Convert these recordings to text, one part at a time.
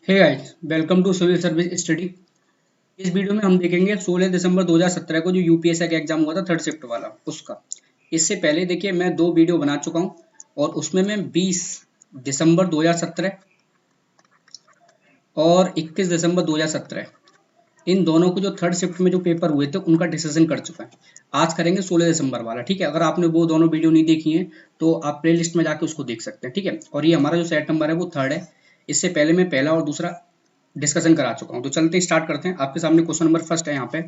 Hey guys, welcome to civil service study. इस video में हम देखेंगे 16 दिसंबर 2017 को जो यूपीएससी का एग्जाम हुआ था थर्ड शिफ्ट वाला उसका। इससे पहले देखिए मैं दो वीडियो बना चुका हूं और उसमें मैं 20 दिसंबर 2017 और 21 दिसंबर 2017 इन दोनों को जो थर्ड शिफ्ट में जो पेपर हुए थे उनका डिसीजन कर चुका है। आज करेंगे 16 दिसंबर वाला। ठीक है, अगर आपने वो दोनों वीडियो नहीं देखी है तो आप प्ले लिस्ट में जाके उसको देख सकते हैं। ठीक है, और ये हमारा जो सेट नंबर है वो थर्ड है। इससे पहले मैं पहला और दूसरा डिस्कशन करा चुका हूँ। तो चलते हैं, स्टार्ट करते हैं। आपके सामने क्वेश्चन नंबर फर्स्ट है। यहाँ पे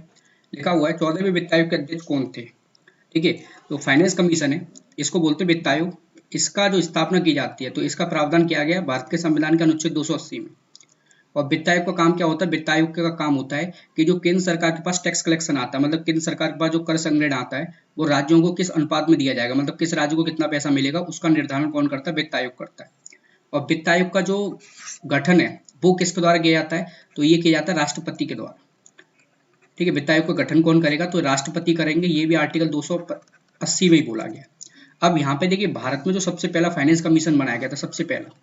लिखा हुआ है 14वें वित्त आयोग के अध्यक्ष कौन थे। ठीक है, तो फाइनेंस कमीशन है, इसको बोलते हैं वित्त आयोग। इसका जो स्थापना की जाती है तो इसका प्रावधान किया गया भारत के संविधान के अनुच्छेद 280 में। और वित्त आयोग का काम क्या होता है? वित्त आयोग का काम होता है कि जो केंद्र सरकार के पास टैक्स कलेक्शन आता है, मतलब केंद्र सरकार के पास जो कर संग्रहण आता है वो राज्यों को किस अनुपात में दिया जाएगा, मतलब किस राज्य को कितना पैसा मिलेगा, उसका निर्धारण कौन करता है? वित्त आयोग करता है। और वित्त आयोग का जो गठन है वो किसके द्वारा किया जाता है? तो ये किया जाता है राष्ट्रपति के द्वारा। ठीक है, वित्त आयोग का गठन कौन करेगा? तो राष्ट्रपति करेंगे। ये भी आर्टिकल 280 में ही बोला गया। अब यहाँ पे देखिए, भारत में जो सबसे पहला फाइनेंस कमीशन बनाया गया था, सबसे पहला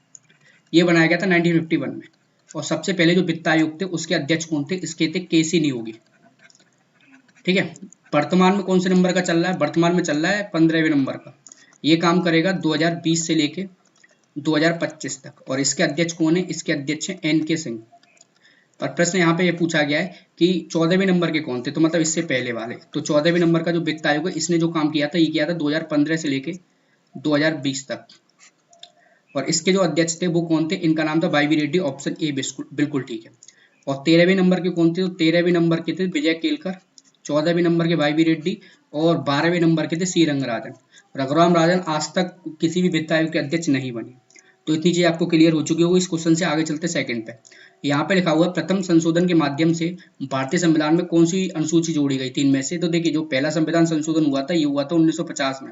ये बनाया गया था 1951 में। और सबसे पहले जो वित्त आयोग थे उसके अध्यक्ष कौन थे? इसके थे केसी नियोगी। ठीक है, वर्तमान में कौन से नंबर का चल रहा है? वर्तमान में चल रहा है 15वें नंबर का। ये काम करेगा 2020 से लेके 2025 तक। और इसके अध्यक्ष कौन है? इसके अध्यक्ष हैं एन के सिंह। और प्रश्न यहाँ पे ये पूछा गया है कि 14वें नंबर के कौन थे, तो मतलब इससे पहले वाले। तो 14वें नंबर का जो वित्त आयोग है इसने जो काम किया था ये किया था 2015 से लेके 2020 तक। और इसके जो अध्यक्ष थे वो कौन थे? इनका नाम था वाई रेड्डी। ऑप्शन ए बिल्कुल ठीक है। और 13वें नंबर के कौन थे? तो 13वें नंबर के थे विजय केलकर। 14वें नंबर के वाई रेड्डी। और 12वें नंबर के थे सी रंगराजन। रघुराम राजन आज तक किसी भी वित्त आयोग के अध्यक्ष नहीं बने। तो इतनी चीज आपको क्लियर हो चुकी होगी। इस क्वेश्चन से आगे चलते सेकंड पे। यहाँ पे लिखा हुआ है प्रथम संशोधन के माध्यम से भारतीय संविधान में कौन सी अनुसूची जोड़ी गई थी इनमें से। तो देखिए, जो पहला संविधान संशोधन हुआ था ये हुआ था 1950 में।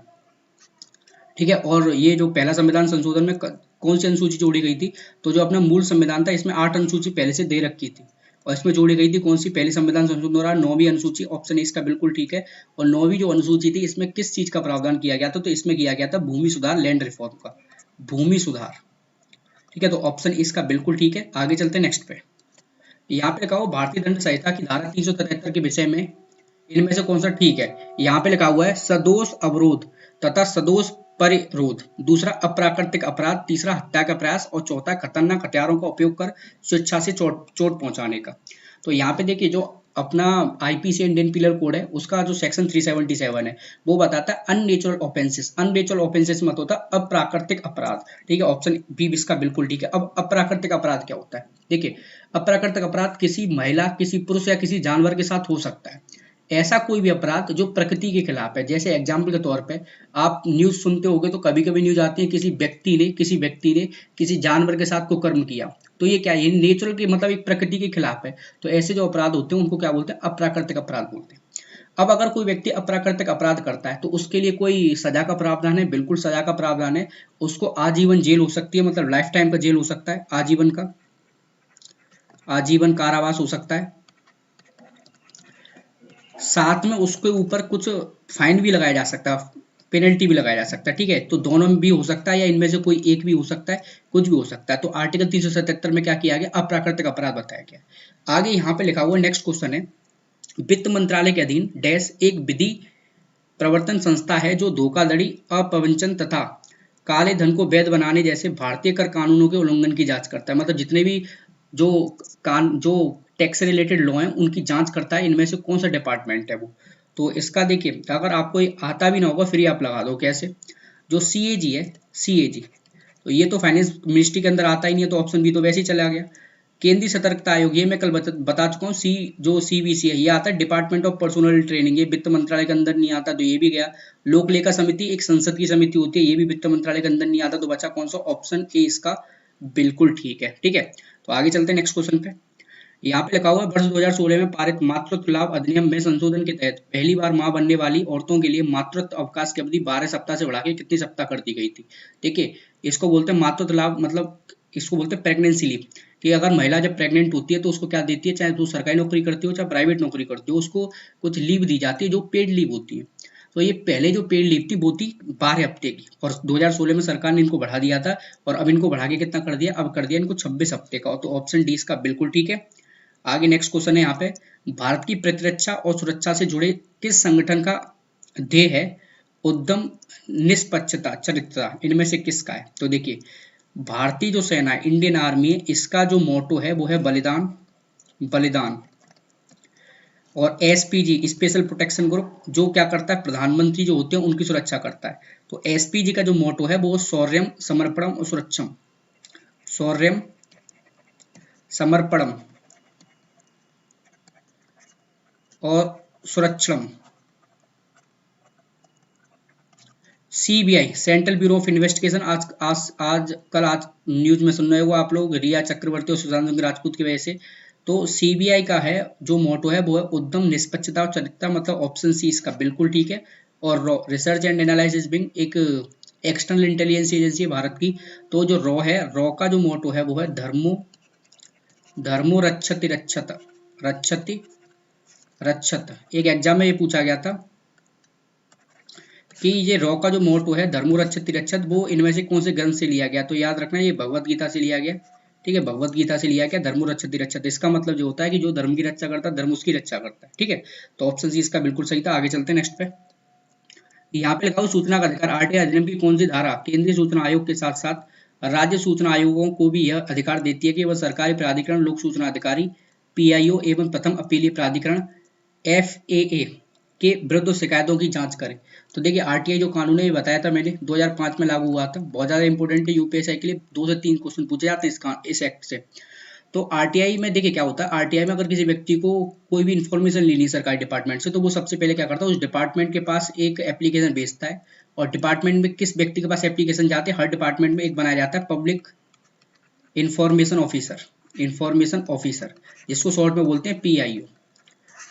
ठीक है, और ये जो पहला संविधान संशोधन में कौन सी अनुसूची जोड़ी गई थी? तो जो अपना मूल संविधान था इसमें 8 अनुसूची पहले से दे रखी थी। और इसमें जोड़ी गई थी कौन सी? पहली संविधान संशोधन द्वारा 9वीं अनुसूची। ऑप्शन ए इसका बिल्कुल ठीक है। और 9वीं जो अनुसूची थी इसमें किस चीज का प्रावधान किया गया था? तो इसमें किया गया था भूमि सुधार, लैंड रिफॉर्म का। भूमि सुधार। ठीक है, तो ऑप्शन इसका बिल्कुल ठीक है। आगे चलते हैं नेक्स्ट पे। यहाँ पे लिखा हुआ भारतीय दंड संहिता की धारा 373 के विषय में इनमें से कौन सा ठीक है? यहाँ पे लिखा हुआ है सदोष अवरोध तथा सदोष परिरोध, दूसरा अप्राकृतिक अपराध, तीसरा हत्या का प्रयास और चौथा खतरनाक हथियारों का उपयोग कर स्वेच्छा से चोट चोट पहुंचाने का। तो यहाँ पे देखिए, जो अपना आईपीसी इंडियन पिनल कोड है उसका जो सेक्शन 377 है वो बताता है अननेचुरल ऑफेंसेस। अननेचुरल ऑफेंसेस मत होता अप्राकृतिक अपराध। ठीक है, ऑप्शन बी इसका बिल्कुल ठीक है। अब अप्राकृतिक अपराध क्या होता है? देखिए, अप्राकृतिक अपराध किसी महिला, किसी पुरुष या किसी जानवर के साथ हो सकता है। ऐसा कोई भी अपराध जो प्रकृति के खिलाफ है। जैसे एग्जाम्पल के तौर पे आप न्यूज सुनते होगे तो कभी कभी न्यूज आती है किसी व्यक्ति ने किसी जानवर के साथ कुकर्म किया। तो ये क्या है? ये नेचुरल के मतलब एक प्रकृति के खिलाफ है। तो ऐसे जो अपराध होते हैं उनको क्या बोलते हैं? अप्राकृतिक अपराध बोलते हैं। अब अगर कोई व्यक्ति अप्राकृतिक अपराध करता है तो उसके लिए कोई सजा का प्रावधान है? बिल्कुल सजा का प्रावधान है। उसको आजीवन जेल हो सकती है, मतलब लाइफ टाइम का जेल हो सकता है, आजीवन का, आजीवन कारावास हो सकता है। साथ में उसके ऊपर कुछ फाइन भी लगाया जा सकता है, पेनल्टी भी लगाया जा सकता है। ठीक है, तो दोनों में भी हो सकता है या इनमें से कोई एक भी हो सकता है, कुछ भी हो सकता है। तो आर्टिकल 377 में क्या किया गया? अप्राकृतिक अपराध बताया गया। आगे यहाँ पे लिखा हुआ नेक्स्ट क्वेश्चन है, वित्त मंत्रालय के अधीन डैश एक विधि प्रवर्तन संस्था है जो धोखाधड़ी, अपवंचन तथा काले धन को वैध बनाने जैसे भारतीय कर कानूनों के उल्लंघन की जांच करता है। मतलब जितने भी जो जो टैक्स रिलेटेड लॉ हैं उनकी जांच करता है। इनमें से कौन सा डिपार्टमेंट है वो? तो इसका देखिए, अगर आपको ये आता भी ना होगा फिर आप लगा दो। कैसे? जो सीएजी है, सीएजी, तो ये तो फाइनेंस मिनिस्ट्री के अंदर आता ही नहीं है, तो ऑप्शन बी तो वैसे ही चला गया। केंद्रीय सतर्कता आयोग, ये मैं कल बता चुका हूँ। जो सीबीसी है ये आता है डिपार्टमेंट ऑफ पर्सनल ट्रेनिंग, ये वित्त मंत्रालय के अंदर नहीं आता, तो ये भी गया। लोक लेखा समिति एक संसद की समिति होती है, ये भी वित्त मंत्रालय के अंदर नहीं आता, तो बचा कौन सा? ऑप्शन ए इसका बिल्कुल ठीक है। ठीक है, तो आगे चलते हैं नेक्स्ट क्वेश्चन पे। यहाँ पे लिखा हुआ है वर्ष 2016 में पारित मातृत्व लाभ अधिनियम में संशोधन के तहत पहली बार मां बनने वाली औरतों के लिए मातृत्व अवकाश की अवधि 12 सप्ताह से बढ़ा के कितने सप्ताह कर दी गई थी? देखिए, इसको बोलते हैं मातृत्व लाभ, मतलब इसको बोलते हैं प्रेगनेंसी लीव। कि अगर महिला जब प्रेग्नेंट होती है तो उसको क्या देती है? चाहे तो सरकारी नौकरी करती हो चाहे प्राइवेट नौकरी करती हो, उसको कुछ लीव दी जाती है जो पेड लीव होती है। तो ये पहले जो पेड लीव थी वो थी 12 हफ्ते की, और 2016 में सरकार ने इनको बढ़ा दिया था, और अब इनको बढ़ा के कितना कर दिया, अब कर दिया इनको 26 हफ्ते का। तो ऑप्शन डी इसका बिल्कुल ठीक है। आगे नेक्स्ट क्वेश्चन है यहाँ पे, भारत की प्रतिरक्षा और सुरक्षा से जुड़े किस संगठन का ध्येय है उद्यम निष्पक्षता चरित्रता, इनमें से किसका है? तो देखिए, भारतीय जो सेना है, इंडियन आर्मी है, इसका जो मोटो है वो है बलिदान, बलिदान। और एसपीजी स्पेशल प्रोटेक्शन ग्रुप जो क्या करता है, प्रधानमंत्री जो होते हैं उनकी सुरक्षा करता है। तो एसपीजी का जो मोटो है वो शौर्यम समर्पणम और सुरक्षम, शौर्यम समर्पणम और सुरक्षम। CBI central bureau of investigation, आज न्यूज में सुन रहे हो आप लोग, रिया चक्रवर्ती और सुशांत सिंह राजपूत की वजह से। तो सीबीआई का है जो मोटो है वो है उद्यम निष्पक्षता और चरित्रता, मतलब ऑप्शन सी इसका बिल्कुल ठीक है। और raw research and analysis wing एक एक्सटर्नल इंटेलिजेंस एजेंसी है भारत की। तो जो रॉ है, रॉ का जो मोटो है वो है धर्मो धर्मो रक्षति रक्षत, रक्षति रक्षत। एक एग्जाम में ये पूछा गया था कि ये रॉ का जो मोटो है धर्मो रक्षति रक्षत, वो इनमें से कौन से ग्रंथ से लिया गया? तो याद रखना ये भगवत गीता से लिया गया, ठीक है, भगवत गीता से लिया गया धर्मो रक्षति रक्षत। इसका मतलब जो होता है कि जो धर्म की रक्षा करता है धर्म उसकी रक्षा करता है, ठीक है। तो ऑप्शन सी इसका बिल्कुल सही था। आगे चलते हैं नेक्स्ट पे। यहाँ पे लिखा हुआ सूचना का अधिकार, आरटीआई अधिनियम की कौन सी धारा केंद्रीय सूचना आयोग के साथ साथ राज्य सूचना आयोगों को भी यह अधिकार देती है कि वह सरकारी प्राधिकरण, लोक सूचना अधिकारी, पीआईओ एवं प्रथम अपीलीय प्राधिकरण एफएए के विरुद्ध शिकायतों की जांच करें? तो देखिए, आरटीआई जो कानून है ये बताया था मैंने 2005 में लागू हुआ था, बहुत ज्यादा इंपॉर्टेंट है यूपीएससी के लिए, 2 से 3 क्वेश्चन पूछे जाते हैं इस एक्ट से। तो आरटीआई में देखिए क्या होता है, आरटीआई में अगर किसी व्यक्ति को कोई भी इन्फॉर्मेशन लेनी है सरकारी डिपार्टमेंट से, तो वो सबसे पहले क्या करता है, उस डिपार्टमेंट के पास एक एप्लीकेशन भेजता है। और डिपार्टमेंट में किस व्यक्ति के पास एप्लीकेशन जाते हैं, हर डिपार्टमेंट में एक बनाया जाता है public information officer, information officer, जिसको शॉर्ट में बोलते हैं पीआईओ,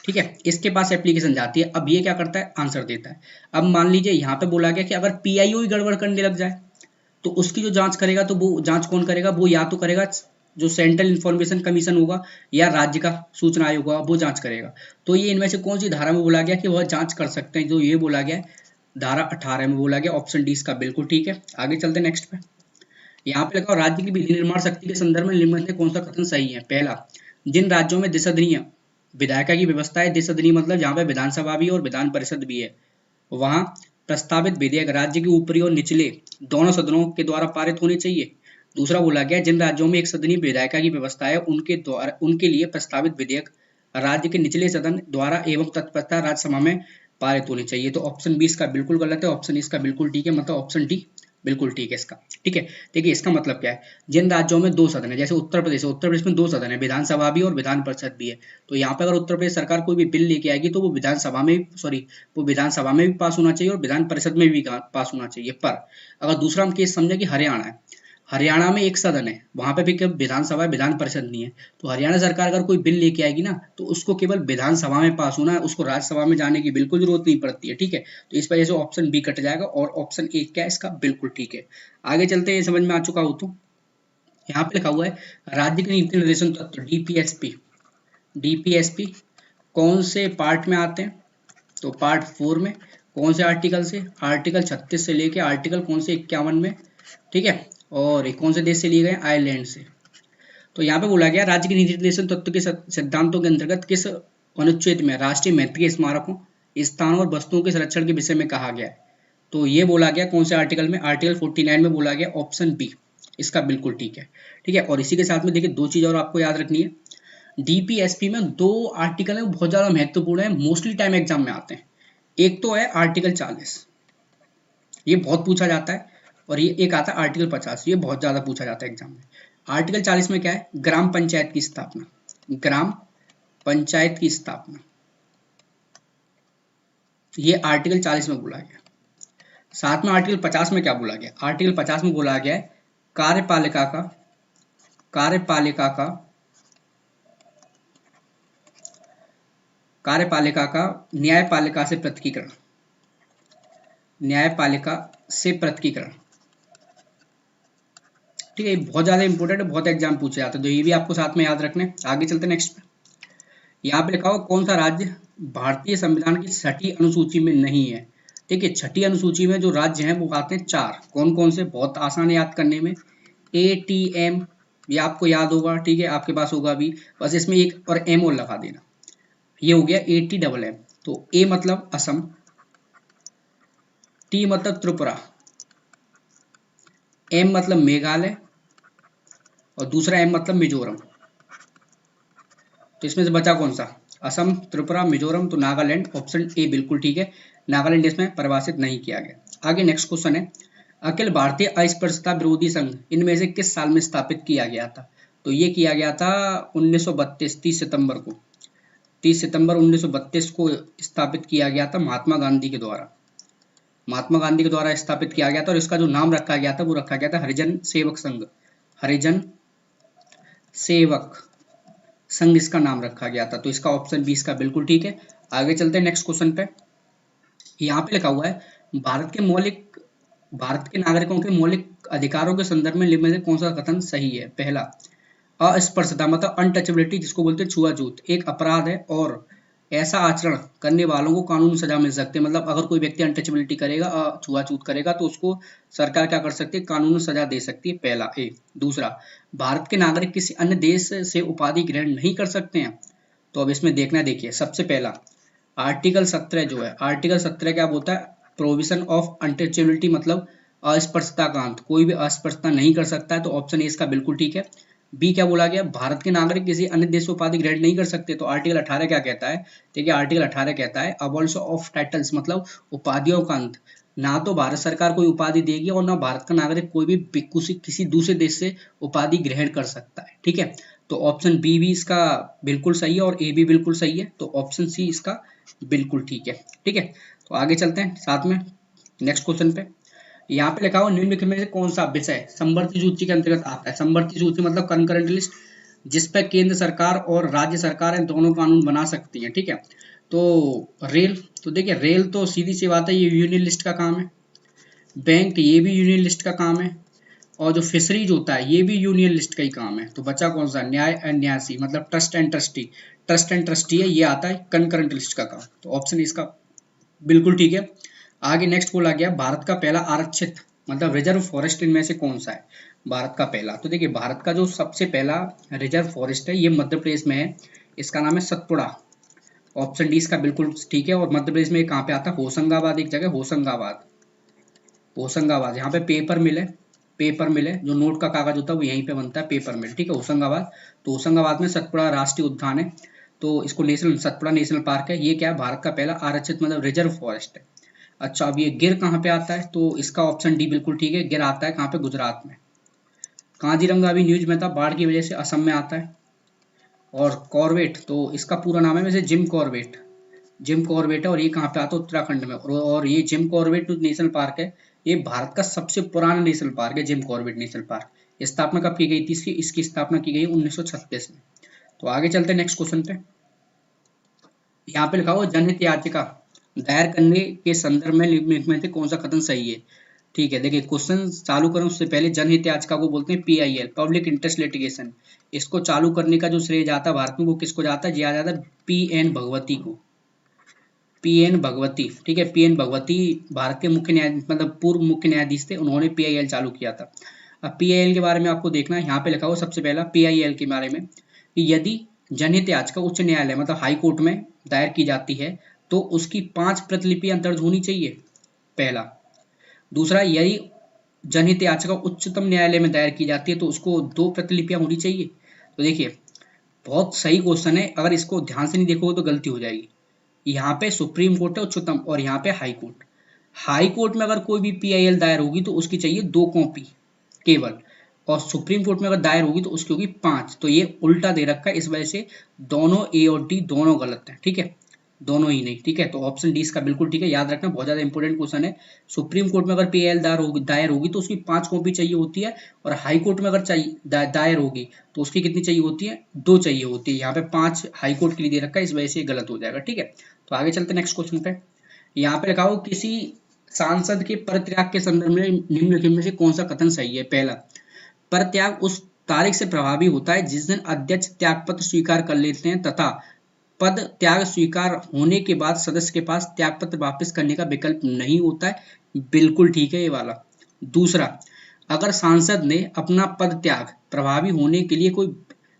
ठीक है। इसके पास एप्लीकेशन जाती है, अब ये क्या करता है, आंसर देता है। अब मान लीजिए यहाँ पे बोला गया कि अगर पीआईओ ही गड़बड़ करने लग जाए तो उसकी जो जांच करेगा, तो वो जांच कौन करेगा, वो या तो करेगा जो सेंट्रल इंफॉर्मेशन कमीशन होगा या राज्य का सूचना आयोग होगा, वो जांच करेगा। तो ये इनमें से कौन सी धारा में बोला गया कि वह जांच कर सकते हैं, जो ये बोला गया धारा 18 में बोला गया, ऑप्शन डी इसका बिल्कुल ठीक है। आगे चलते हैं नेक्स्ट पे। यहाँ पे लिखा राज्य की विधि निर्माण शक्ति के संदर्भ में निम्न में कौन सा कथन सही है? पहला, जिन राज्यों में द्विसदनीय विधायिका की व्यवस्था है, द्विसदनीय मतलब जहाँ पे विधानसभा भी और विधान परिषद भी है, वहां प्रस्तावित विधेयक राज्य के ऊपरी और निचले दोनों सदनों के द्वारा पारित होने चाहिए। दूसरा बोला गया, जिन राज्यों में एक सदनीय विधायिका की व्यवस्था है उनके लिए प्रस्तावित विधेयक राज्य के निचले सदन द्वारा एवं तत्पश्चात राज्यसभा में पारित होने चाहिए। तो ऑप्शन बी इसका बिल्कुल गलत है, ऑप्शन इसका बिल्कुल ठीक है, मतलब ऑप्शन डी बिल्कुल ठीक है इसका, ठीक है। देखिए इसका मतलब क्या है, जिन राज्यों में 2 सदन है, जैसे उत्तर प्रदेश है, उत्तर प्रदेश में 2 सदन है, विधानसभा भी और विधान परिषद भी है। तो यहाँ पे अगर उत्तर प्रदेश सरकार कोई भी बिल लेके आएगी तो वो विधानसभा में भी पास होना चाहिए और विधान परिषद में भी पास होना चाहिए। पर अगर दूसरा हम केस समझे कि हरियाणा है, हरियाणा में एक सदन है, वहां पे भी केवल विधानसभा विधान परिषद नहीं है, तो हरियाणा सरकार अगर कोई बिल लेके आएगी ना, तो उसको केवल विधानसभा में पास होना है, उसको राज्यसभा में जाने की बिल्कुल जरूरत नहीं पड़ती है, ठीक है। तो इस वजह से ऑप्शन बी कट जाएगा और ऑप्शन ए क्या है इसका बिल्कुल ठीक है। आगे चलते हैं, समझ में आ चुका हो तो यहाँ पे लिखा हुआ है राज्य के नीति निर्देशन तत्व डीपीएसपी, डीपीएसपी कौन से पार्ट में आते हैं? तो पार्ट 4 में। कौन से आर्टिकल से? आर्टिकल 36 से लेके आर्टिकल कौन से 51 में, ठीक है। और ये कौन से देश से लिए गए? आयरलैंड से। तो यहाँ पे बोला गया राज्य के नीति निर्देशन तत्व के सिद्धांतों के अंतर्गत किस अनुच्छेद में राष्ट्रीय महत्व के स्मारकों, स्थानों और वस्तुओं के संरक्षण के विषय में कहा गया है? तो ये बोला गया कौन से आर्टिकल में? आर्टिकल 49 में बोला गया, ऑप्शन बी इसका बिल्कुल ठीक है, ठीक है। और इसी के साथ में देखिए 2 चीज और आपको याद रखनी है, डीपीएसपी में 2 आर्टिकल है बहुत ज्यादा महत्वपूर्ण है, मोस्टली टाइम एग्जाम में आते हैं। एक तो है आर्टिकल 40, ये बहुत पूछा जाता है, और ये एक आता है आर्टिकल 50, ये बहुत ज्यादा पूछा जाता है एग्जाम में। आर्टिकल 40 में क्या है? ग्राम पंचायत की स्थापना, ग्राम पंचायत की स्थापना, ये आर्टिकल 40 में बोला गया। साथ में आर्टिकल 50 में क्या बोला गया? आर्टिकल 50 में बोला गया है कार्यपालिका का न्यायपालिका से पृथकीकरण, न्यायपालिका से पृथकीकरण, ठीक है। बहुत ज्यादा इंपॉर्टेंट है, बहुत एग्जाम पूछे जाते हैं, तो ये भी आपको साथ में याद रखने। आगे चलते नेक्स्ट पे। यहाँ पे लिखा हो कौन सा राज्य भारतीय संविधान की 6ठी अनुसूची में नहीं है? देखिए छठी अनुसूची में जो राज्य हैं वो आते हैं 4। कौन कौन से, बहुत आसान है याद करने में। ATM, ये आपको याद होगा, ठीक है, आपके पास होगा भी, बस इसमें एक और एम और लगा देना। ये हो गया ATMM। तो ए मतलब असम, टी मतलब त्रिपुरा, एम मतलब मेघालय और दूसरा एम मतलब मिजोरम। तो इसमें से बचा कौन सा, असम, त्रिपुरा, मिजोरम, तो नागालैंड, ऑप्शन ए बिल्कुल ठीक है। नागालैंड इसमें परिभाषित नहीं किया गया। आगे नेक्स्ट क्वेश्चन है, अखिल भारतीय अस्पृश्यता विरोधी संघ इनमें से किस साल में स्थापित किया गया था? तो ये किया गया था 1932, 30 सितंबर को, 30 सितंबर 1932 को स्थापित किया गया था महात्मा गांधी के द्वारा। महात्मा गांधी के द्वारा स्थापित किया गया था और इसका जो नाम रखा गया था वो रखा गया था हरिजन सेवक संघ। हरिजन सेवक संघ इसका नाम रखा गया था। तो इसका ऑप्शन 20 का बिल्कुल ठीक है। आगे चलते हैं नेक्स्ट क्वेश्चन पे। यहाँ पे लिखा हुआ है, भारत के नागरिकों के मौलिक अधिकारों के संदर्भ में निम्न में से कौन सा कथन सही है? पहला, अस्पृश्यता मतलब अनटचेबिलिटी, जिसको बोलते हैं छुआछूत, एक अपराध है और ऐसा आचरण करने वालों को कानूनी सजा मिल सकती है। मतलब अगर कोई व्यक्ति अनटचेबिलिटी करेगा, छुआछूत करेगा, तो उसको सरकार क्या कर सकती है, कानूनी सजा दे सकती है। पहला ए। दूसरा, भारत के नागरिक किसी अन्य देश से उपाधि ग्रहण नहीं कर सकते हैं। तो अब इसमें देखना, देखिए सबसे पहला आर्टिकल 17 जो है, आर्टिकल 17 क्या बोलता है, प्रोविजन ऑफ अनटचेबिलिटी, मतलब अस्पृश्यता का अंत, कोई भी अस्पृश्यता नहीं कर सकता है। तो ऑप्शन ए इसका बिल्कुल ठीक है। बी क्या बोला गया, भारत के नागरिक किसी अन्य देश से उपाधि ग्रहण नहीं कर सकते। तो आर्टिकल 18 क्या कहता है, देखिए आर्टिकल 18 कहता है अबॉलिशन ऑफ टाइटल्स, मतलब उपाधियों का अंत। ना तो भारत सरकार कोई उपाधि देगी और ना भारत का नागरिक कोई भी किसी दूसरे देश से उपाधि ग्रहण कर सकता है, ठीक है। तो ऑप्शन बी भी इसका बिल्कुल सही है और ए भी बिल्कुल सही है। तो ऑप्शन सी इसका बिल्कुल ठीक है, ठीक है। तो आगे चलते हैं साथ में नेक्स्ट क्वेश्चन पे। यहाँ पे लिखा हुआ निम्नलिखित में से कौन सा विषय समवर्ती सूची के अंतर्गत आता है? समवर्ती सूची मतलब कंकरेंट लिस्ट, जिस पे केंद्र सरकार और राज्य सरकार दोनों कानून बना सकती हैं, ठीक है। तो रेल, तो देखिए रेल तो सीधी सी बात है, ये यूनियन लिस्ट का काम है। बैंक, ये भी यूनियन लिस्ट का काम है। और जो फिशरीज होता है ये भी यूनियन लिस्ट का ही काम है। तो बचा कौन सा, न्याय एंड न्यासी, मतलब trust and trustee, trust and trustee है, ये आता है कंकरेंट लिस्ट का काम। तो ऑप्शन इसका बिल्कुल ठीक है। आगे नेक्स्ट बोला गया, भारत का पहला आरक्षित मतलब रिजर्व फॉरेस्ट इनमें से कौन सा है? भारत का पहला, तो देखिए भारत का जो सबसे पहला रिजर्व फॉरेस्ट है ये मध्य प्रदेश में है। इसका नाम है सतपुड़ा। ऑप्शन डी इसका बिल्कुल ठीक है। और मध्य प्रदेश में कहाँ पे आता है, होशंगाबाद, एक जगह होशंगाबाद, होशंगाबाद, यहाँ पे पेपर मिल है, पेपर मिल है, जो नोट का कागज होता है वो यहीं पे बनता है, पेपर मिल, ठीक है, होशंगाबाद। तो होशंगाबाद में सतपुड़ा राष्ट्रीय उद्यान है। तो इसको नेशनल, सतपुड़ा नेशनल पार्क है। ये क्या है, भारत का पहला आरक्षित मतलब रिजर्व फॉरेस्ट है। अच्छा, अब ये गिर कहाँ पे आता है? तो इसका ऑप्शन डी बिल्कुल ठीक है। गिर आता है कहाँ पे, गुजरात में। काजीरंगा अभी न्यूज में था, बाढ़ की वजह से असम में आता है। और कॉर्बेट, तो इसका पूरा नाम है वैसे जिम कॉर्बेट, जिम कॉर्बेट है और ये कहाँ पे आता है, उत्तराखंड में। और ये जिम कॉर्बेट नेशनल पार्क है, ये भारत का सबसे पुराना नेशनल पार्क है, जिम कॉर्बेट नेशनल पार्क। स्थापना कब की गई थी इसकी? इसकी स्थापना की गई 1936 में। तो आगे चलते हैं नेक्स्ट क्वेश्चन पे। यहाँ पे लिखा हुआ जनहित याचिका दायर करने के संदर्भ में निम्नलिखित में से कौन सा कथन सही है? ठीक है, देखिए क्वेश्चन चालू करूं उससे पहले जनहित याचिका को बोलते हैं PIL, पब्लिक इंटरेस्ट लिटिगेशन। इसको चालू करने का जो श्रेय जाता है भारत में वो किसको जाता है? दिया जाता है PN भगवती को, PN भगवती, ठीक है। PN भगवती भारत के मुख्य न्याय मतलब पूर्व मुख्य न्यायाधीश थे, उन्होंने PIL चालू किया था। अब PIL के बारे में आपको देखना है, यहाँ पे लिखा हुआ सबसे पहला PIL के बारे में कि यदि जनहित याचिका उच्च न्यायालय मतलब हाई कोर्ट में दायर की जाती है तो उसकी 5 प्रतिलिपियां दर्ज होनी चाहिए, पहला। दूसरा, यदि जनहित याचिका उच्चतम न्यायालय में दायर की जाती है तो उसको 2 प्रतिलिपियां होनी चाहिए। तो देखिए बहुत सही क्वेश्चन है, अगर इसको ध्यान से नहीं देखोगे तो गलती हो जाएगी। यहाँ पे सुप्रीम कोर्ट है उच्चतम और यहाँ पे हाई कोर्ट। हाई कोर्ट में अगर कोई भी PIL दायर होगी तो उसकी चाहिए 2 कॉपी केवल, और सुप्रीम कोर्ट में अगर दायर होगी तो उसकी होगी 5। तो ये उल्टा दे रखा है, इस वजह से दोनों ए और डी दोनों गलत है, ठीक है, दोनों ही नहीं, ठीक है। तो ऑप्शन डी इसका बिल्कुल ठीक है, याद रखना, बहुत ज्यादा इंपॉर्टेंट क्वेश्चन है। सुप्रीम कोर्ट में अगर PIL दायर होगी तो उसकी 5 कॉपी चाहिए होती है, और हाई कोर्ट में अगर चाहिए दायर होगी तो उसकी कितनी चाहिए होती है? 2 चाहिए होती है। यहाँ पे 5 हाई कोर्ट के लिए दे रखा है, इस वजह से गलत हो जाएगा, ठीक है। तो आगे चलते नेक्स्ट क्वेश्चन पे। यहाँ पे लिखा हो किसी सांसद के परित्याग के संदर्भ में निम्नलिखित में से कौन सा कथन सही है? पहला, परित्याग उस तारीख से प्रभावी होता है जिस दिन अध्यक्ष त्यागपत्र स्वीकार कर लेते हैं तथा पद त्याग स्वीकार होने के बाद सदस्य के पास त्यागपत्र वापस करने का विकल्प नहीं होता है, बिल्कुल ठीक है ये वाला। दूसरा, अगर सांसद ने अपना पद त्याग प्रभावी होने के लिए कोई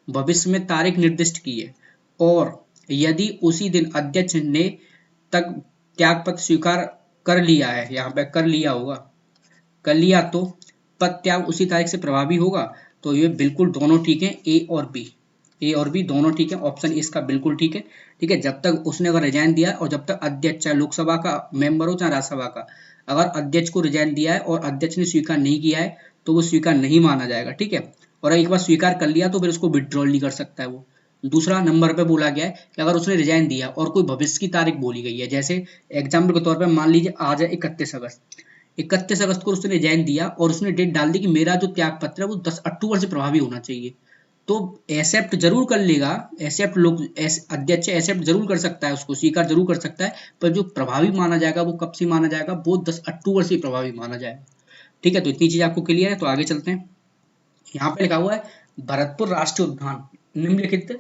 भविष्य में तारीख निर्दिष्ट की है और यदि उसी दिन अध्यक्ष ने तक त्यागपत्र स्वीकार कर लिया है, यहाँ पे कर लिया होगा, कर लिया तो पद त्याग उसी तारीख से प्रभावी होगा। तो ये बिल्कुल दोनों ठीक है, ए और बी दोनों ठीक है, ऑप्शन इसका बिल्कुल ठीक है। ठीक है, जब तक उसने अगर रिजाइन दिया और जब तक अध्यक्ष चाहे लोकसभा का मेंबर हो चाहे राज्यसभा का, अगर अध्यक्ष को रिजाइन दिया है और अध्यक्ष ने स्वीकार नहीं किया है तो वो स्वीकार नहीं माना जाएगा। ठीक है, और एक बार स्वीकार कर लिया तो फिर उसको विड्रॉल नहीं कर सकता है वो। दूसरा नंबर पे बोला गया है कि अगर उसने रिजाइन दिया और कोई भविष्य की तारीख बोली गई है, जैसे एग्जाम्पल के तौर पर मान लीजिए आज है 31 अगस्त, 31 अगस्त को उसने रिजाइन दिया और उसने डेट डाल दी कि मेरा जो त्याग पत्र है वो 10 अक्टूबर से प्रभावी होना चाहिए, तो एक्सेप्ट जरूर कर लेगा, एक्सेप्ट लोग अध्यक्ष एक्सेप्ट जरूर कर सकता है, उसको स्वीकार जरूर कर सकता है, पर जो प्रभावी माना जाएगा वो कब से माना जाएगा, वो 10 अक्टूबर से प्रभावी माना जाएगा। ठीक है, तो इतनी चीज आपको क्लियर है। तो आगे चलते हैं, यहाँ पे लिखा हुआ है भरतपुर राष्ट्रीय उद्यान निम्नलिखित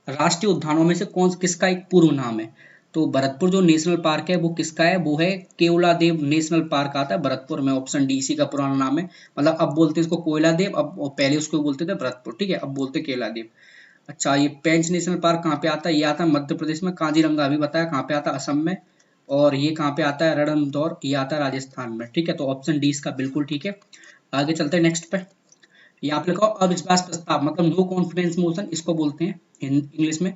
राष्ट्रीय उद्यानों में से कौन किसका एक पूर्व नाम है। तो भरतपुर जो नेशनल पार्क है वो किसका है, वो है केवलादेव नेशनल पार्क आता है भरतपुर में, ऑप्शन डी, इसी का पुराना नाम है। मतलब अब बोलते हैं इसको कोयलादेव, अब पहले उसको बोलते थे भरतपुर। ठीक है, अब बोलते केवलादेव। अच्छा, ये पेंच नेशनल पार्क कहाँ पे आता है, ये आता है मध्य प्रदेश में, काजीरंगा अभी बताया कहाँ पे आता है, असम में, और ये कहाँ पे आता है, रणथंभौर, ये आता है राजस्थान में। ठीक है, तो ऑप्शन डी इसका बिल्कुल ठीक है। आगे चलते हैं नेक्स्ट पे, यहाँ पे लिखा अविश्वास प्रस्ताव मतलब नो कॉन्फिडेंस मोशन इसको बोलते हैं इंग्लिश में,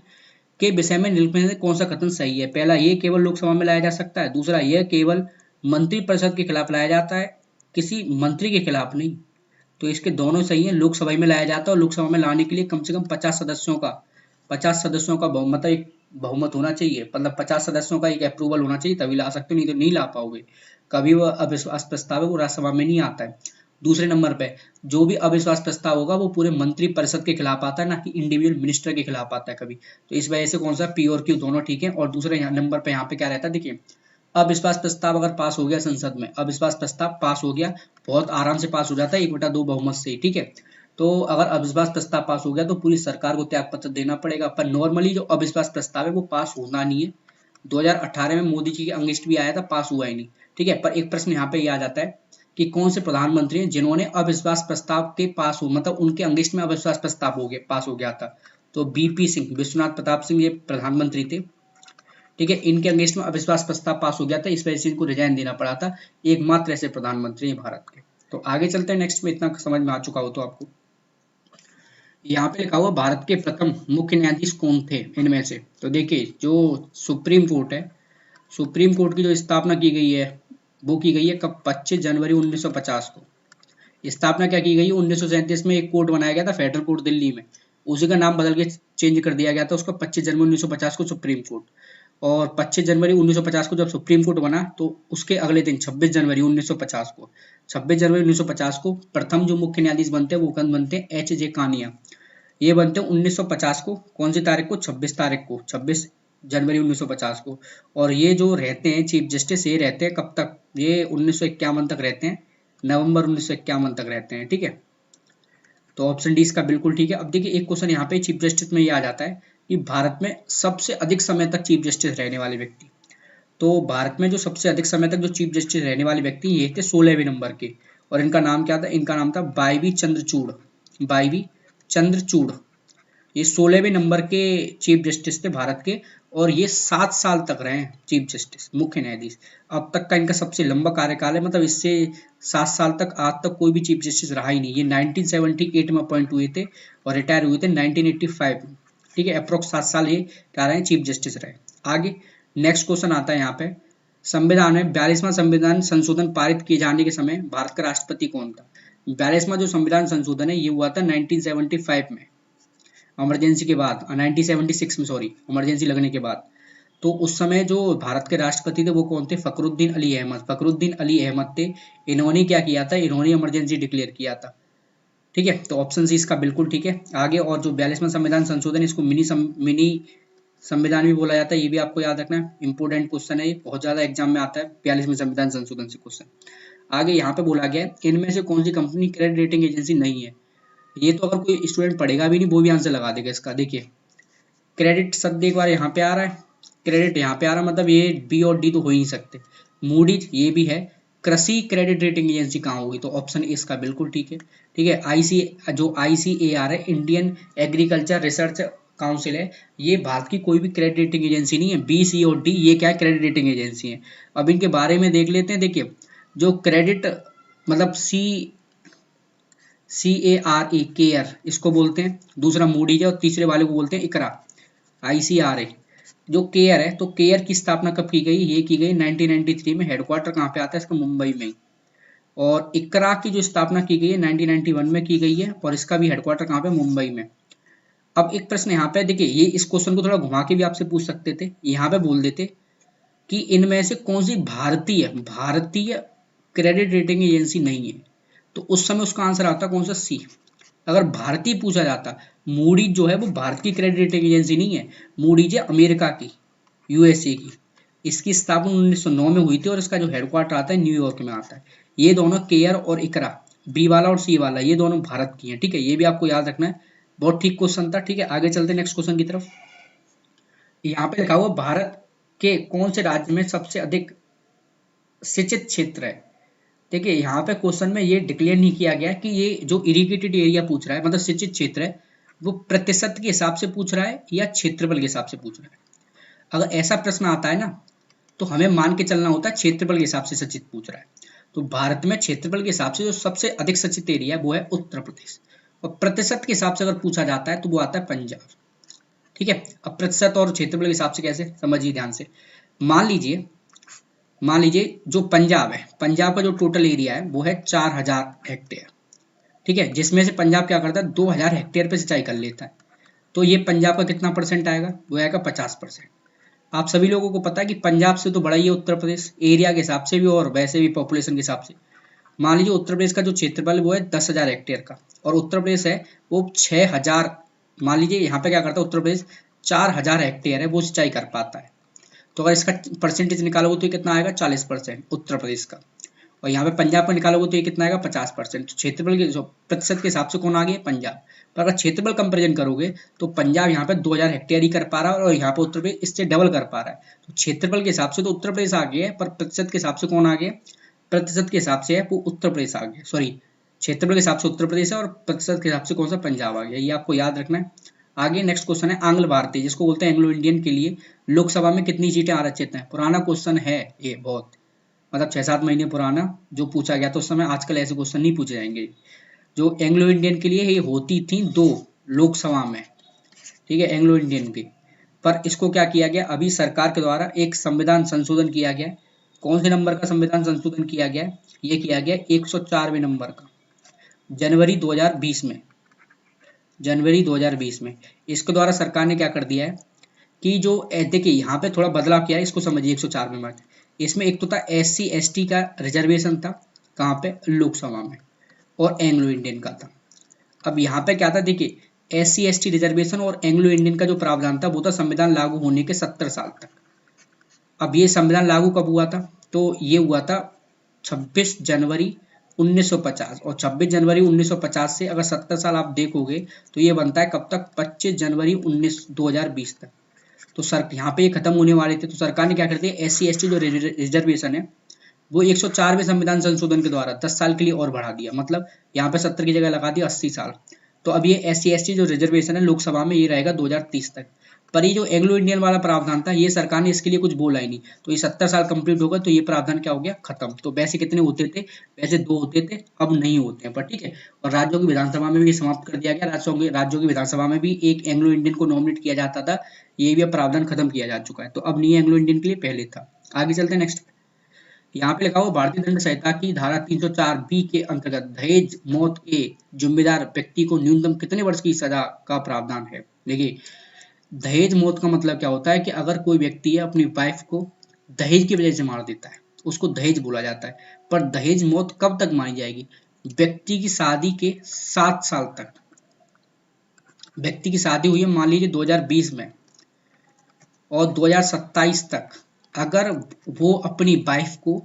के विषय में निम्नलिखित में से कौन सा कथन सही है। पहला, ये केवल लोकसभा में लाया जा सकता है। दूसरा, यह केवल मंत्रिपरिषद के खिलाफ लाया जाता है, किसी मंत्री के खिलाफ नहीं। तो इसके दोनों सही है, लोकसभा में लाया जाता है और लोकसभा में लाने के लिए कम से कम 50 सदस्यों का बहुमत, एक बहुमत होना चाहिए, मतलब 50 सदस्यों का एक अप्रूवल होना चाहिए, तभी ला सकते हो, नहीं तो नहीं ला पाओगे। कभी वो अविश्वास प्रस्ताव है वो राज्यसभा में नहीं आता है। दूसरे नंबर पे, जो भी अविश्वास प्रस्ताव होगा वो पूरे मंत्री परिषद के खिलाफ आता है, ना कि इंडिविजुअल मिनिस्टर के खिलाफ आता है कभी। तो इस वजह से कौन सा पी और क्यू दोनों ठीक है। और दूसरे नंबर पे यहाँ पे क्या रहता है, देखिए अविश्वास प्रस्ताव अगर पास हो गया संसद में, अविश्वास प्रस्ताव पास हो गया, बहुत आराम से पास हो जाता है 1/2 बहुमत से। ठीक है, तो अगर अविश्वास प्रस्ताव पास हो गया तो पूरी सरकार को त्याग पत्र देना पड़ेगा, पर नॉर्मली जो अविश्वास प्रस्ताव है वो पास होना नहीं है। 2018 में मोदी जी की अंगेस्ट भी आया था, पास हुआ ही नहीं। ठीक है, पर एक प्रश्न यहाँ पे ये आ जाता है कि कौन से प्रधानमंत्री हैं जिन्होंने अविश्वास प्रस्ताव के पास हो, मतलब उनके अंगेस्ट में अविश्वास प्रस्ताव हो गया, पास हो गया था। तो बीपी सिंह, विश्वनाथ प्रताप सिंह, ये प्रधानमंत्री थे। ठीक है, इनके अगेंस्ट में अविश्वास प्रस्ताव पास हो गया था, इस वजह से इनको रिजाइन देना पड़ा था, एकमात्र ऐसे प्रधानमंत्री हैं भारत के। तो आगे चलते हैं नेक्स्ट में, इतना समझ में आ चुका हो तो आपको। यहाँ पे लिखा हुआ भारत के प्रथम मुख्य न्यायाधीश कौन थे इनमें से। तो देखिए, जो सुप्रीम कोर्ट है, सुप्रीम कोर्ट की जो स्थापना की गई है वो की गई है कब, 25 जनवरी 1950 को। स्थापना क्या की गई है, 1937 में एक कोर्ट बनाया गया था, फेडरल कोर्ट दिल्ली में, उसी का नाम बदल के चेंज कर दिया गया था उसका, 25 जनवरी 1950 को सुप्रीम कोर्ट। और 25 जनवरी 1950 को जब सुप्रीम कोर्ट बना तो उसके अगले दिन 26 जनवरी 1950 को, 26 जनवरी 1950 को प्रथम जो मुख्य न्यायाधीश बनते हैं वो बनते हैं एच जे कानिया। ये बनते हैं 1950 को, कौन सी तारीख को, 26 तारीख को, 26 जनवरी 1950 को। और ये जो रहते हैं चीफ जस्टिस, ये रहते हैं कब तक, ये 1951 तक रहते हैं, नवंबर 1951 तक रहते हैं। ठीक है, तो ऑप्शन डी इसका बिल्कुल ठीक है। अब देखिए एक क्वेश्चन यहाँ पे चीफ जस्टिस में ये आ जाता है कि भारत में सबसे अधिक समय तक चीफ जस्टिस रहने वाले व्यक्ति। तो भारत में जो सबसे अधिक समय तक जो चीफ जस्टिस रहने वाले व्यक्ति ये थे 16वें नंबर के, और इनका नाम क्या था, इनका नाम था वाईवी चंद्रचूड़, वाईवी चंद्रचूड़। ये 16वें नंबर के चीफ जस्टिस थे भारत के, और ये 7 साल तक रहे हैं चीफ जस्टिस, मुख्य न्यायाधीश। अब तक का इनका सबसे लंबा कार्यकाल है, मतलब इससे 7 साल तक आज तक कोई भी चीफ जस्टिस रहा ही नहीं। ये 1978 में अपॉइंट हुए थे और रिटायर हुए थे 1985 में। ठीक है, अप्रोक्स 7 साल ये क्या रहे, चीफ जस्टिस रहे। आगे नेक्स्ट क्वेश्चन आता है यहाँ पे, संविधान में 42वां संविधान संशोधन पारित किए जाने के समय भारत का राष्ट्रपति कौन था। 42वां जो संविधान संशोधन है ये हुआ था 1975 में, इमरजेंसी के बाद, 1976 में, सॉरी, इमरजेंसी लगने के बाद। तो उस समय जो भारत के राष्ट्रपति थे वो कौन थे, फखरुद्दीन अली अहमद, फखरुद्दीन अली अहमद थे। इन्होंने क्या किया था, इन्होंने इमरजेंसी डिक्लेयर किया था। ठीक है, तो ऑप्शन सी इसका बिल्कुल ठीक है। आगे, और जो 42वां संविधान संशोधन, इसको मिनी संविधान भी बोला जाता है, ये भी आपको याद रखना है, इंपोर्टेंट क्वेश्चन है ये, बहुत ज्यादा एग्जाम में आता है 42वें संविधान संशोधन से क्वेश्चन। आगे यहाँ पे बोला गया है इनमें से कौन सी कंपनी क्रेडिट रेटिंग एजेंसी नहीं है। ये तो अगर कोई स्टूडेंट पढ़ेगा भी नहीं वो भी आंसर लगा देगा इसका। देखिए, क्रेडिट शब्द एक बार यहाँ पे आ रहा है, क्रेडिट यहाँ पे आ रहा है, मतलब ये बी और डी तो हो ही नहीं सकते। मूडीज ये भी है। कृषि क्रेडिट रेटिंग एजेंसी कहाँ होगी, तो ऑप्शन ए इसका बिल्कुल ठीक है। ठीक है, ICAR है, इंडियन एग्रीकल्चर रिसर्च काउंसिल है, ये भारत की कोई भी क्रेडिट रेटिंग एजेंसी नहीं है। बी, सी और डी ये क्या है, क्रेडिट रेटिंग एजेंसी है। अब इनके बारे में देख लेते हैं। देखिए जो क्रेडिट मतलब CARE केयर इसको बोलते हैं, दूसरा मूडीज है और तीसरे वाले को बोलते हैं इकरा ICRA। जो केयर है, तो केयर की स्थापना कब की गई, ये की गई 1993 में। हेडक्वार्टर कहाँ पे आता है इसका, मुंबई में। और इकरा की जो स्थापना की गई है 1991 में की गई है, और इसका भी हेडक्वार्टर कहाँ पे, मुंबई में। अब एक प्रश्न यहाँ पे देखिए, ये इस क्वेश्चन को थोड़ा घुमा के भी आपसे पूछ सकते थे। यहाँ पे बोल देते कि इनमें से कौन सी भारतीय भारतीय क्रेडिट रेटिंग एजेंसी नहीं है, तो उस समय उसका आंसर आता कौन सा, सी। अगर भारतीय पूछा जाता, मूडीज जो है वो भारतीय क्रेडिट रेटिंग एजेंसी नहीं है, मूडीज है अमेरिका की, USA की। इसकी स्थापना 1909 में हुई थी और इसका जो हेडक्वार्टर आता है न्यूयॉर्क में आता है। ये दोनों केयर और इकरा, बी वाला और सी वाला, ये दोनों भारत की हैं। ठीक है, ये भी आपको याद रखना है, बहुत ठीक क्वेश्चन था। ठीक है, आगे चलते नेक्स्ट क्वेश्चन की तरफ। यहाँ पे लिखा हुआ भारत के कौन से राज्य में सबसे अधिक सिंचित क्षेत्र है। देखिए यहाँ पे क्वेश्चन में ये डिक्लेयर नहीं किया गया कि ये जो इरिगेटेड एरिया पूछ रहा है, मतलब सिंचित क्षेत्र है, वो प्रतिशत के हिसाब से पूछ रहा है या क्षेत्रफल के हिसाब से पूछ रहा है। अगर ऐसा प्रश्न आता है ना, तो हमें मान के चलना होता है क्षेत्रफल के हिसाब से सिंचित पूछ रहा है। तो भारत में क्षेत्रफल के हिसाब से जो सबसे अधिक सिंचित एरिया है वो है उत्तर प्रदेश, और प्रतिशत के हिसाब से अगर पूछा जाता है तो वो आता है पंजाब। ठीक है, अब प्रतिशत और क्षेत्रफल के हिसाब से कैसे, समझिए ध्यान से। मान लीजिए जो पंजाब है, पंजाब का जो टोटल एरिया है वो है 4000 हेक्टेयर। ठीक है, जिसमें से पंजाब क्या करता है, 2000 हेक्टेयर पे सिंचाई कर लेता है। तो ये पंजाब का कितना परसेंट आएगा, वो आएगा 50%। आप सभी लोगों को पता है कि पंजाब से तो बड़ा ही है उत्तर प्रदेश, एरिया के हिसाब से भी और वैसे भी पॉपुलेशन के हिसाब से। मान लीजिए उत्तर प्रदेश का जो क्षेत्रफल है वो है 10,000 हेक्टेयर का, और उत्तर प्रदेश है वो 6000। मान लीजिए यहाँ पे क्या करता है उत्तर प्रदेश, 4000 हेक्टेयर है वो सिंचाई कर पाता है। तो अगर इसका परसेंटेज निकालोगे तो ये कितना आएगा, 40% उत्तर प्रदेश का। और यहाँ पे पंजाब का निकालोगे तो ये कितना आएगा, 50%। तो क्षेत्रफल के जो प्रतिशत के हिसाब से कौन आ गया, पंजाब। पर अगर क्षेत्रफल कंपेरिजन करोगे तो पंजाब यहाँ पे 2000 हेक्टेयर ही कर पा रहा है, और यहाँ पे उत्तर प्रदेश इससे डबल कर पा रहा है। तो क्षेत्रफल के हिसाब से तो उत्तर प्रदेश आ गया है, पर प्रतिशत के हिसाब से कौन आ गया, प्रतिशत के हिसाब से है वो उत्तर प्रदेश आ गया, सॉरी क्षेत्रफल के हिसाब से उत्तर प्रदेश है, और प्रतिशत के हिसाब से कौन सा, पंजाब आ गया। ये आपको याद रखना है। आगे नेक्स्ट क्वेश्चन है आंग्ल भारतीय, जिसको बोलते हैं एंग्लो इंडियन, के लिए लोकसभा में कितनी सीटें आरक्षित हैं। पुराना क्वेश्चन है ये, बहुत मतलब 6-7 महीने पुराना जो पूछा गया, तो उस समय आजकल ऐसे क्वेश्चन नहीं पूछे जाएंगे। जो एंग्लो इंडियन के लिए ये होती थी 2 लोकसभा में। ठीक है, एंग्लो इंडियन की। पर इसको क्या किया गया, अभी सरकार के द्वारा एक संविधान संशोधन किया गया। कौन से नंबर का संविधान संशोधन किया गया, ये किया गया 104वें नंबर का, जनवरी 2020 में। जनवरी 2020 में इसके द्वारा सरकार ने क्या कर दिया है कि जो देखिए यहाँ पे थोड़ा बदलाव किया है, इसको समझिए। 104 में मत, इसमें एक तो था SC ST का रिजर्वेशन था, कहाँ पे, लोकसभा में, और एंग्लो इंडियन का था। अब यहाँ पे क्या था, देखिए SC ST रिजर्वेशन और एंग्लो इंडियन का जो प्रावधान था वो था संविधान लागू होने के 70 साल तक। अब ये संविधान लागू कब हुआ था, तो ये हुआ था 26 जनवरी 1950, और 26 जनवरी 1950 से अगर 70 साल आप देखोगे तो ये बनता है कब तक, 25 जनवरी 2020 तक। तो सर यहाँ पे ये खत्म होने वाले थे, तो सरकार ने क्या कर दिया, SC ST जो रिजर्वेशन है वो 104वें संविधान संशोधन के द्वारा 10 साल के लिए और बढ़ा दिया। मतलब यहाँ पे 70 की जगह लगा दिया 80 साल। तो अब ये SC ST जो रिजर्वेशन है लोकसभा में ये रहेगा 2030 तक। पर ये जो एंग्लो इंडियन वाला प्रावधान था, ये सरकार ने इसके लिए कुछ बोला ही नहीं। तो ये 70 साल कंप्लीट होगा तो ये प्रावधान क्या हो गया, खत्म। तो वैसे कितने होते थे, वैसे 2 होते थे, अब नहीं होते हैं। पर ठीक है, और राज्यों की विधानसभा में भी समाप्त कर दिया गया। राज्यों की विधानसभा में भी एक एंग्लो इंडियन को नॉमिनेट किया जाता था, ये भी अब प्रावधान खत्म किया जा चुका है। तो अब नहीं है एंग्लो इंडियन के लिए, पहले था। आगे चलते हैं नेक्स्ट। यहाँ पे लिखा हुआ भारतीय दंड संहिता की धारा 304B के अंतर्गत दहेज मौत के जिम्मेदार व्यक्ति को न्यूनतम कितने वर्ष की सजा का प्रावधान है। देखिए दहेज मौत का मतलब क्या होता है कि अगर कोई व्यक्ति है अपनी वाइफ को दहेज की वजह से मार देता है, उसको दहेज बोला जाता है। पर दहेज मौत कब तक मानी जाएगी, व्यक्ति की शादी के 7 साल तक। व्यक्ति की शादी हुई है मान लीजिए 2020 में, और 2027 तक अगर वो अपनी वाइफ को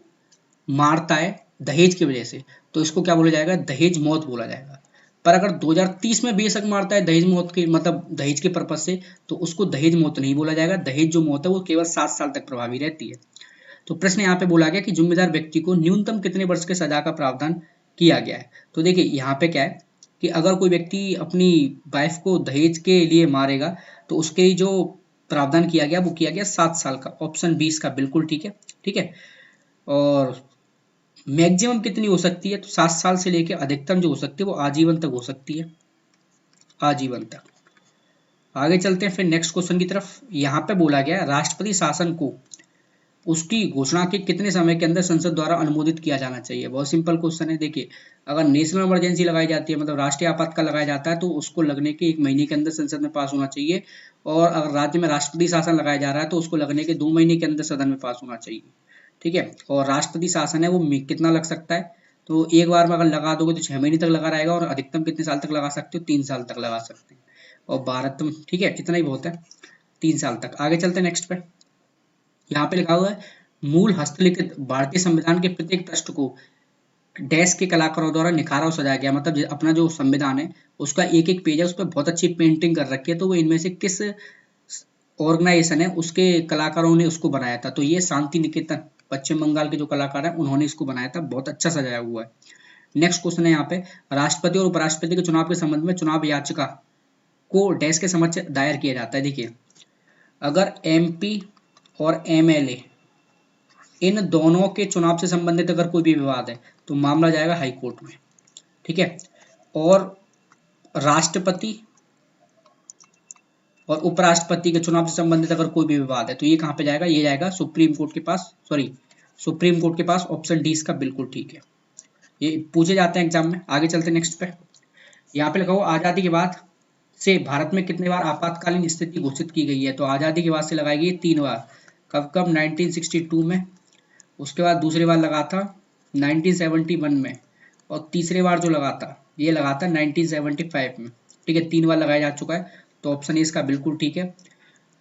मारता है दहेज की वजह से, तो इसको क्या बोला जाएगा, दहेज मौत बोला जाएगा। पर अगर 2030 में बेशक मारता है दहेज मौत के मतलब दहेज के पर्पज से, तो उसको दहेज मौत नहीं बोला जाएगा। दहेज जो मौत है वो केवल 7 साल तक प्रभावी रहती है। तो प्रश्न यहाँ पे बोला गया कि जिम्मेदार व्यक्ति को न्यूनतम कितने वर्ष के सजा का प्रावधान किया गया है। तो देखिए यहाँ पे क्या है कि अगर कोई व्यक्ति अपनी वाइफ को दहेज के लिए मारेगा तो उसके जो प्रावधान किया गया वो किया गया 7 साल का। ऑप्शन 20 का बिल्कुल ठीक है। ठीक है, और मैक्सिमम कितनी हो सकती है, तो 7 साल से लेकर अधिकतम जो हो सकती है वो आजीवन तक हो सकती है, आजीवन तक। आगे चलते हैं फिर नेक्स्ट क्वेश्चन की तरफ। यहाँ पे बोला गया राष्ट्रपति शासन को उसकी घोषणा के कितने समय के अंदर संसद द्वारा अनुमोदित किया जाना चाहिए। बहुत सिंपल क्वेश्चन है। देखिए अगर नेशनल इमरजेंसी लगाई जाती है मतलब राष्ट्रीय आपातकाल लगाया जाता है तो उसको लगने के 1 महीने के अंदर संसद में पास होना चाहिए, और अगर राज्य में राष्ट्रपति शासन लगाया जा रहा है तो उसको लगने के 2 महीने के अंदर सदन में पास होना चाहिए। ठीक है, और राष्ट्रपति शासन है वो कितना लग सकता है, तो एक बार में अगर लगा दोगे तो 6 महीने तक लगा रहेगा, और अधिकतम कितने साल तक लगा सकते हो, 3 साल तक लगा सकते हैं। और भारत में ठीक है इतना ही बहुत है, 3 साल तक। आगे चलते हैं नेक्स्ट पे। यहाँ पे लिखा हुआ है मूल हस्तलिखित भारतीय संविधान के प्रत्येक पृष्ठ को डैश के कलाकारों द्वारा निखारा और सजाया गया। मतलब अपना जो संविधान है उसका एक एक पेज है उस पर बहुत अच्छी पेंटिंग कर रखी है, तो वो इनमें से किस ऑर्गेनाइजेशन है उसके कलाकारों ने उसको बनाया था, तो ये शांति निकेतन पश्चिम बंगाल के जो कलाकार हैं उन्होंने इसको बनाया था, बहुत अच्छा सजाया हुआ है। नेक्स्ट क्वेश्चन है यहाँ पे राष्ट्रपति और उपराष्ट्रपति के चुनाव के संबंध में चुनाव याचिका को डैश के समक्ष दायर किया जाता है। देखिए अगर एमपी और एमएलए इन दोनों के चुनाव से संबंधित अगर कोई भी विवाद है तो मामला जाएगा हाई कोर्ट में। ठीक है, और राष्ट्रपति और उपराष्ट्रपति के चुनाव से संबंधित अगर कोई भी विवाद है तो ये कहां पे जाएगा, ये जाएगा सुप्रीम कोर्ट के पास, सॉरी सुप्रीम कोर्ट के पास। ऑप्शन डी इसका बिल्कुल ठीक है, ये पूछे जाते हैं एग्जाम में। आगे चलते हैं नेक्स्ट पे। यहाँ पे लिखा हुआ आजादी के बाद से भारत में कितने बार आपातकालीन स्थिति घोषित की गई है, तो आजादी के बाद से लगाई गई 3 बार। कब कब, 1962 में, उसके बाद दूसरी बार लगा था 1971 में, और तीसरी बार जो लगा था ये लगा था 1975 में। ठीक है, 3 बार लगाया जा चुका है, तो ऑप्शन ए इसका बिल्कुल ठीक है।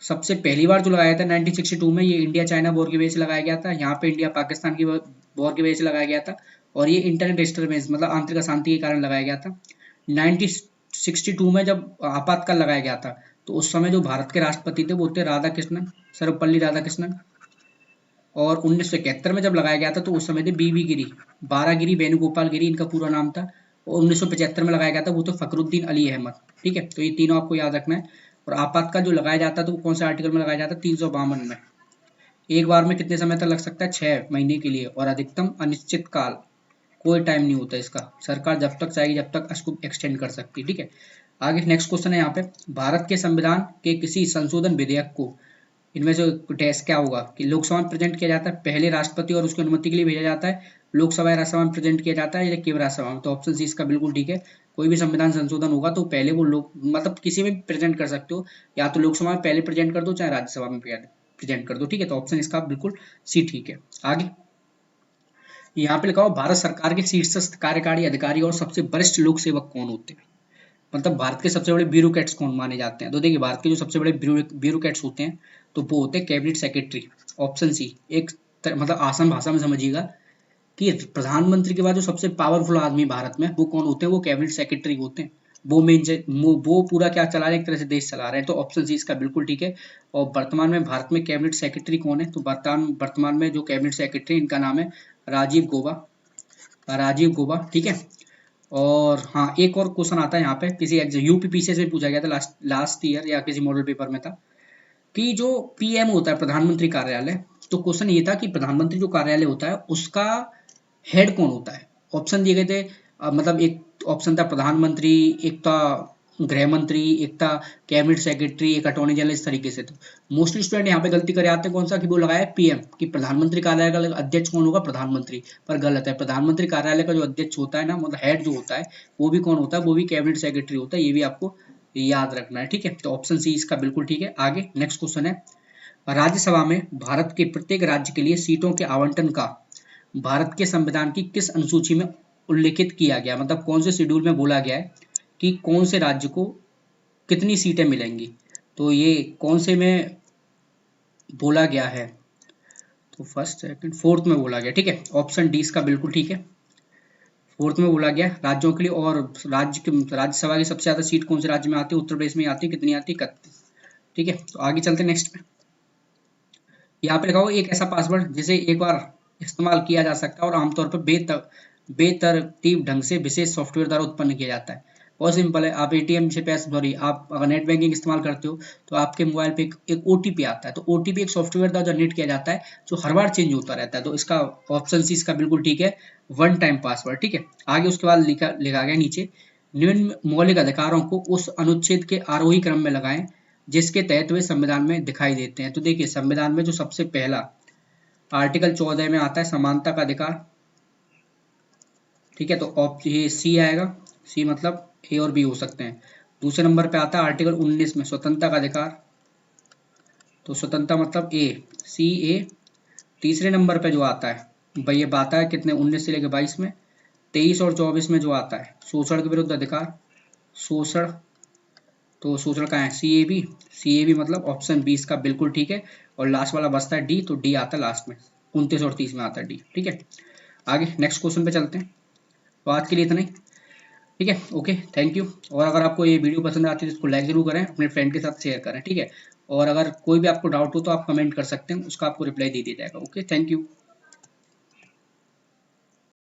सबसे पहली बार जो लगाया था 1962 में, ये इंडिया चाइना वॉर की वजह से लगाया गया था। यहाँ पे इंडिया पाकिस्तान की वॉर की वजह से लगाया गया था, और ये इंटरनेट डिस्टर्बेंस मतलब आंतरिक अशांति के कारण लगाया गया था। 1962 में जब आपातकाल लगाया गया था तो उस समय जो भारत के राष्ट्रपति थे वो थे राधा कृष्णन, सर्वपल्ली राधाकृष्णन। और 1971 में जब लगाया गया था तो उस समय थे बीबी गिरी, बारागिरी वेणुगोपाल गिरी इनका पूरा नाम था। और 1975 में लगाया गया था वो तो फखरुद्दीन अली अहमद। ठीक है, तो ये तीनों आपको याद रखना है। और आपातकाल जो लगाया जाता है तो वो कौन से आर्टिकल में लगाया जाता है, 352 में। एक बार में कितने समय तक लग सकता है, 6 महीने के लिए, और अधिकतम अनिश्चित काल, कोई टाइम नहीं होता इसका, सरकार जब तक चाहेगी जब तक इसको एक्सटेंड कर सकती है। ठीक है, आगे नेक्स्ट क्वेश्चन है यहाँ पे भारत के संविधान के किसी संशोधन विधेयक को इनमें से टेस्ट क्या होगा कि लोकसभा में प्रेजेंट किया जाता है, पहले राष्ट्रपति और उसकी अनुमति के लिए भेजा जाता है, लोकसभा या राज्यसभा में प्रेजेंट किया जाता है, या केवल राज्यसभा में, तो ऑप्शन सी इसका बिल्कुल ठीक है। कोई भी संविधान संशोधन होगा तो पहले वो लोग मतलब किसी में प्रेजेंट कर सकते हो, या तो लोकसभा में पहले प्रेजेंट कर दो चाहे राज्यसभा में प्रेजेंट कर दो। ठीक है, तो ऑप्शन इसका बिल्कुल सी ठीक है। आगे यहाँ पे लिखा हो भारत सरकार के शीर्षस्थ कार्यकारी अधिकारी और सबसे वरिष्ठ लोक सेवक कौन होते हैं, मतलब भारत के सबसे बड़े ब्यूरोक्रेट्स कौन माने जाते हैं। तो देखिए भारत के जो सबसे बड़े ब्यूरोक्रेट्स होते हैं तो वो होते हैं कैबिनेट सेक्रेटरी। ऑप्शन सी एक मतलब आसान भाषा में समझिएगा कि प्रधानमंत्री के बाद जो सबसे पावरफुल आदमी भारत में वो कौन होते हैं, वो कैबिनेट सेक्रेटरी होते हैं। वो पूरा क्या चला रहे हैं, एक तरह से देश चला रहे हैं, तो ऑप्शन सी इसका बिल्कुल ठीक है। और वर्तमान में भारत में कैबिनेट सेक्रेटरी कौन है, तो वर्तमान में जो कैबिनेट सेक्रेटरी इनका नाम है राजीव गौबा, राजीव गौबा। ठीक है, और हाँ एक और क्वेश्चन आता है यहाँ पे, किसी यूपीपीसी से पूछा गया था लास्ट ईयर या किसी मॉडल पेपर में था कि जो पीएम होता है प्रधानमंत्री कार्यालय, तो क्वेश्चन ये था कि प्रधानमंत्री जो कार्यालय होता है उसका हेड कौन होता है। ऑप्शन दिए गए थे मतलब एक ऑप्शन था प्रधानमंत्री, एक था गृह मंत्री, एक था कैबिनेट सेक्रेटरी, एक अटॉर्नी जनरल, इस तरीके से। तो मोस्टली स्टूडेंट यहाँ पे गलती करे आते हैं कौन सा, कि वो लगाया पीएम, कि प्रधानमंत्री कार्यालय का अध्यक्ष कौन होगा, प्रधानमंत्री, पर गलत है। प्रधानमंत्री कार्यालय का जो अध्यक्ष होता है ना, मतलब हेड जो होता है वो भी कौन होता है, वो भी कैबिनेट सेक्रेटरी होता है, ये भी आपको याद रखना है। ठीक है, तो ऑप्शन सी इसका बिल्कुल ठीक है। आगे नेक्स्ट क्वेश्चन है राज्यसभा में भारत के प्रत्येक राज्य के लिए सीटों के आवंटन का भारत के संविधान की किस अनुसूची में उल्लेखित किया गया, मतलब कौन से शेड्यूल में बोला गया है कि कौन से राज्य को कितनी सीटें मिलेंगी, तो ये कौन से में बोला गया है, तो फर्स्ट सेकंड फोर्थ में बोला गया। ठीक है, ऑप्शन डी इसका बिल्कुल ठीक है, फोर्थ में बोला गया राज्यों के लिए, और राज्यसभा की सबसे ज्यादा सीट कौन से राज्य में आती है, उत्तर प्रदेश में आती है, कितनी आती है, 31। ठीक है, तो आगे चलते हैं नेक्स्ट में। यहाँ पे लिखा हो एक ऐसा पासवर्ड जिसे एक बार इस्तेमाल किया जा सकता है और आमतौर पर बेतरतीब ढंग से विशेष सॉफ्टवेयर द्वारा उत्पन्न किया जाता है। बहुत सिंपल है, आप एटीएम से पैसे, सॉरी, आप अगर नेट बैंकिंग इस्तेमाल करते हो तो आपके मोबाइल पे एक ओटीपी आता है, तो ओटीपी एक सॉफ्टवेयर द्वारा जनरेट किया जाता है जो हर बार चेंज होता रहता है। तो इसका ऑप्शन सी इसका बिल्कुल ठीक है, वन टाइम पासवर्ड। ठीक है, आगे उसके बाद लिखा गया नीचे, निम्न मौलिक अधिकारों को उस अनुच्छेद के आरोही क्रम में लगाएं जिसके तहत वे संविधान में दिखाई देते हैं। तो देखिए, संविधान में जो सबसे पहला आर्टिकल 14 में आता है समानता का अधिकार। ठीक है, तो ये सी आएगा, सी मतलब ए और बी हो सकते हैं। दूसरे नंबर पे आता है आर्टिकल 19 में स्वतंत्रता का अधिकार, तो स्वतंत्रता मतलब ए, सी ए। तीसरे नंबर पे जो आता है भाई, ये आता है कितने, 19 से लेकर 22 में। 23 और 24 में जो आता है शोषण के विरुद्ध अधिकार, शोषण, तो शोषण का है सी ए बी मतलब ऑप्शन 20 का बिल्कुल ठीक है। और लास्ट वाला बचता है डी, तो डी आता है लास्ट में, 29 और 30 में आता है डी। ठीक है, आगे नेक्स्ट क्वेश्चन पे चलते हैं। तो आज के लिए इतना ही। ठीक है, ओके, थैंक यू। और अगर आपको ये वीडियो पसंद आती है तो इसको लाइक जरूर करें, अपने फ्रेंड के साथ शेयर करें। ठीक है, और अगर कोई भी आपको डाउट हो तो आप कमेंट कर सकते हैं, उसका आपको रिप्लाई दे दिया जाएगा। Okay, thank you.